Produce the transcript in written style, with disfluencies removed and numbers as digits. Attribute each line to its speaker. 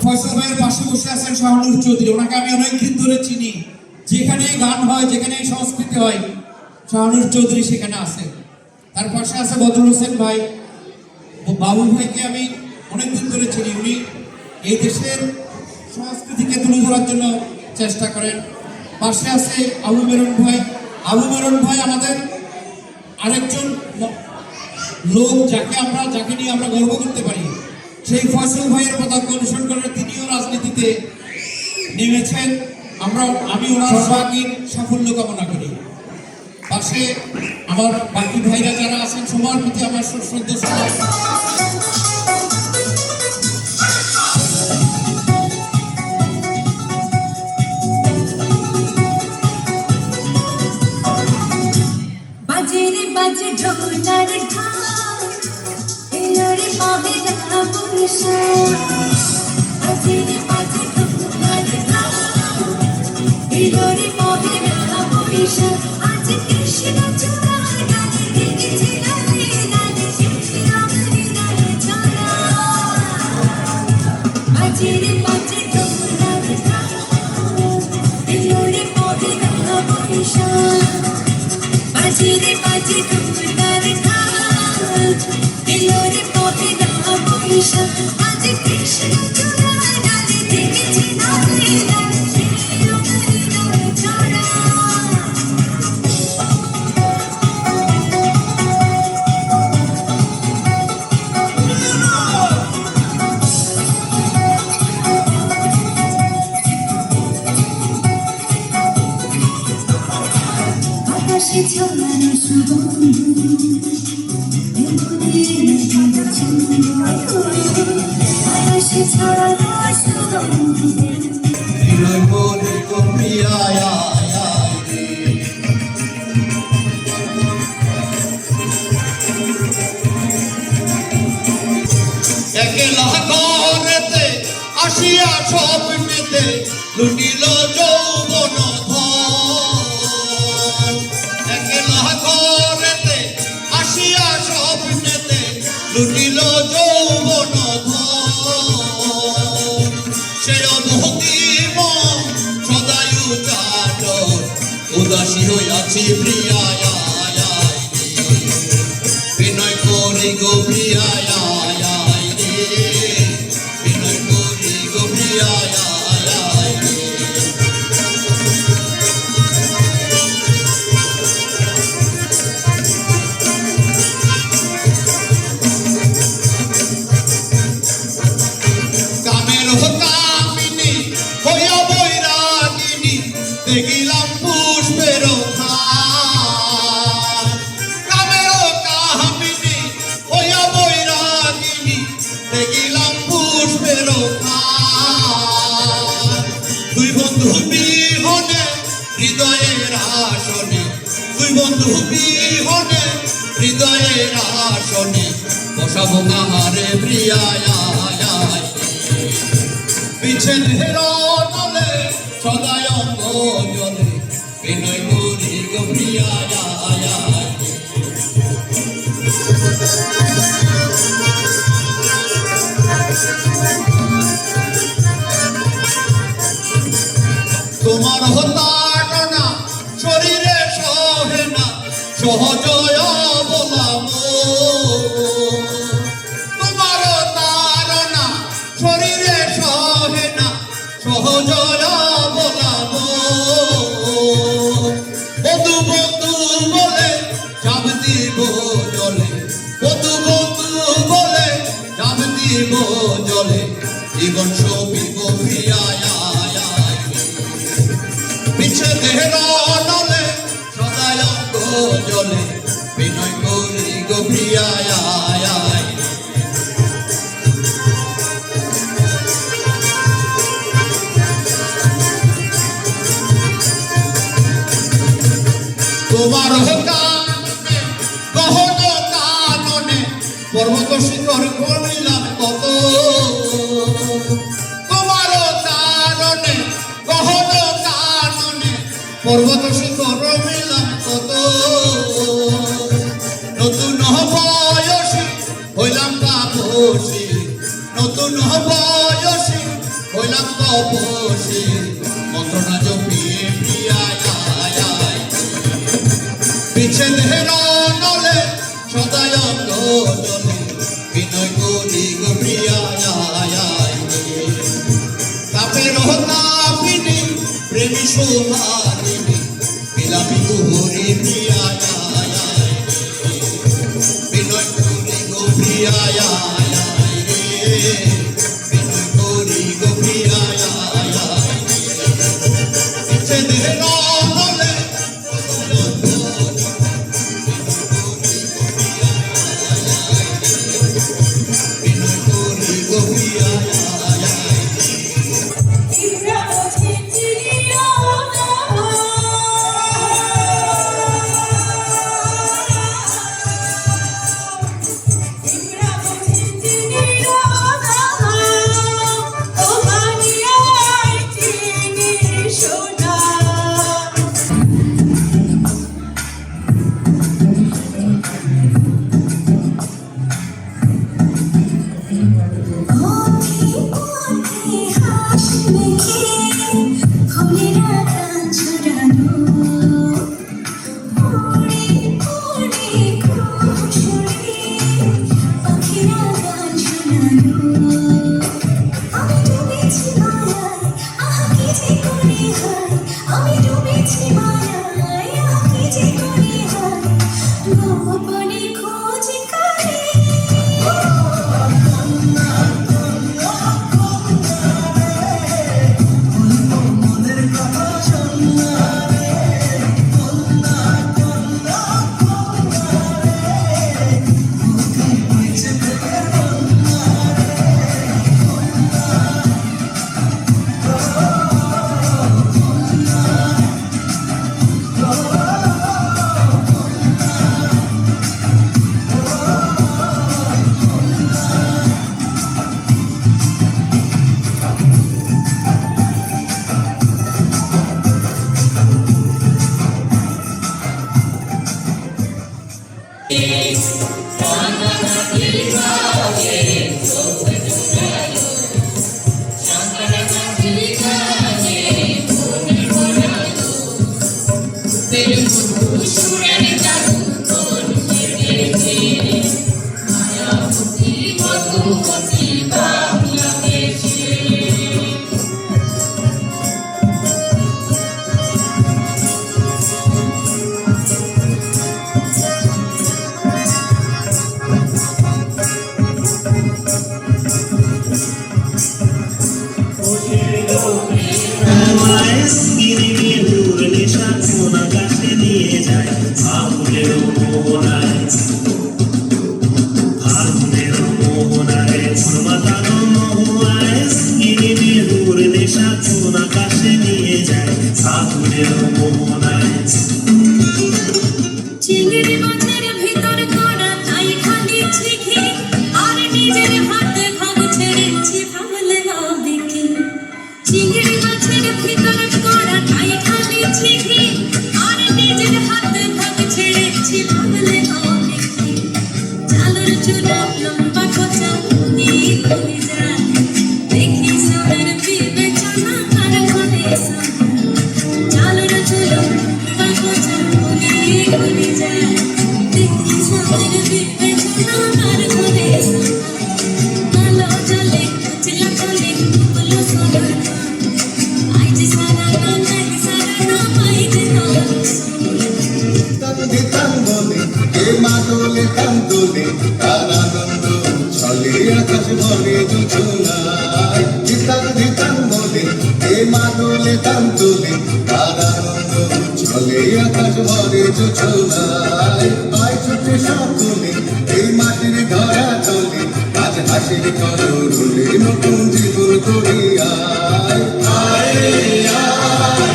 Speaker 1: ফয়সাল ভাইয়ের পাশে বসে আছেন শাহনুর চৌধুরী। ওনাকে আমি অনেকদিন ধরে চিনি, যেখানে গান হয়, যেখানে সংস্কৃতি হয়, শাহনুর চৌধুরী সেখানে আছে। তার পাশে আছে বদরুল হোসেন ভাই। বাবুল ভাইকে আমি অনেকদিন ধরে চিনি, উনি এই দেশের সংস্কৃতিকে তুলে ধরার জন্য চেষ্টা করেন। পাশে আছে আবু মেরুন ভাই। আবু মেরুন ভাই আমাদের আরেকজন লোক, যাকে নিয়ে আমরা গর্ব করতে পারি। সেই ফয়সাল ভাইয়ের পতাকা অনুসরণ করে তিনিও রাজনীতিতে নেমেছেন। আমি ওনার সবাইকে সাফল্য কামনা করি। পাশে আমার বাকি ভাইরা যারা আছেন, সবার প্রতি আমার শ্রদ্ধা সবার।
Speaker 2: বাজে ঢোলার ঢাক এলোরে পাহে দেখা পুলিশা বাজে ঢোলার ঢাক এলোরে পাহে দেখা পুলিশা আজ কৃষ্ণ চূড়ার গানে গেছে গানে গানে কৃষ্ণ গানে চলা বাজে ঢোলার ঢাক এলোরে পাহে দেখা পুলিশা বাজে ঢোলার ঢাক এলোরে পথে দেখা পুলিশা আজ কৃষ্ণ চূড়ার গানে দেখেছি নামে গানে কৃষ্ণ গানে চড়া আকাশে ঝোলানো সুগন্ধি আকাশে ছড়ানো সুগন্ধি
Speaker 1: একলা ঘরেতে আসিয়া স্বপ্নেতে লুটিল যৌবন ধন। একলা ঘরেতে আসিয়া স্বপ্নেতে লুটিল যৌবন ধন। সে অনুভূতি মন সদাই উচাটন উদাসী হইয়াছি প্রিয়ায় বিনয় করি গো প্রিয়ায় বিনয় করি গো প্রিয়ায়। দেখিলাম পুষ্পের খান কামের কাহিনী ওয়া বৈরাগিনী দেখিলাম পুষ্পের খান। দুই বন্ধু বিহনে হৃদয়ের আসনে দুই বন্ধু বিহনে হৃদয়ের আসনে বসাবো কাহারে প্রিয়ায় বিচ্ছেদের নলে সদায় অঙ্গ জলে বিনয় করি গো প্রিয়ায়। তোমার হতাটনা শরীরে সহে না সহজয় বলাম। তোমার তারনা শরীরে সহে না সহজয় বলাম। বধু বন্ধু বলে চাপ দিব জলে বধু বন্ধু বলে চাপ দিব জলে জীবন সবিব প্রিয়ায় বিচ্ছেদের নলে সদায় অঙ্গ জলে বিনয় করি গো প্রিয়ায়। তোমার কাননে গহন কাননে পর্বত শিখর করিলাম কত। তোমার কাননে গহন কাননে পর্বত শিখর মিলাম কত, নতুন বয়সী হইলাম তাপসী, নতুন বয়সী হইলাম তপসী, মন্ত্রণা জপিয়ে প্রিয়ায় আয় আয়, বিচ্ছেদের নলে সদায় অঙ্গ জলে, বিনয় করি গো প্রিয়ায় আয় আয়, তাপের তাপিনী প্রেমী সোহারিণী, বিলাপী গুহরি প্রিয়ায় আয় আয়, বিনয় করি গো প্রিয়ায় আয় আয় রে, বিনয় করি গো প্রিয়ায় আয় আয়, বিচ্ছেদের নলে বিনয় করি গো প্রিয়ায় আয় আয়।
Speaker 2: আমি ডুবেছি মায়ায়, কি যে করি হয়, গোপনে খোঁজ করে। চিংড়ি মাছের ভিতর করা তাই খালি ছিখি, আর নিজের হাতে ভাগ ছেড়েছি ভাবলে হবে কি। চিংড়ি মাছের ভিতর করা তাই খালি ছিখি, আর নিজের হাতে ভাগ ছেড়েছি ভাবলে হবে কি। চালুর চুলা লম্বা খোঁচা দিয়ে খুলে যায়, দেখি সোনার বিবেচনা আর ঘরে সোনা। চালুর চুলা লম্বা খোঁচা দিয়ে খুলে যায়, দেখি সোনার বিবেচনা আর ঘরে সোনা। আলো জ্বলে উজলা কোলে বলো সোনা, আইজ সারা না নাই সারা না আইজ না সোনা।
Speaker 3: তন্দে তন্দলে এ মাদলে তন্দলে তার আনন্দ ছলে আকাশ ভরে জোছনায়। তন্দে তন্দলে এ মাদলে তন্দলে তার আনন্দ ছলে আকাশ ভরে জোছনায়। আয় ছুটে সকলে এই মাটির ধরা তলে, আজ হাসির কলরলে নতুন জীবন করি আয়। আয় আয়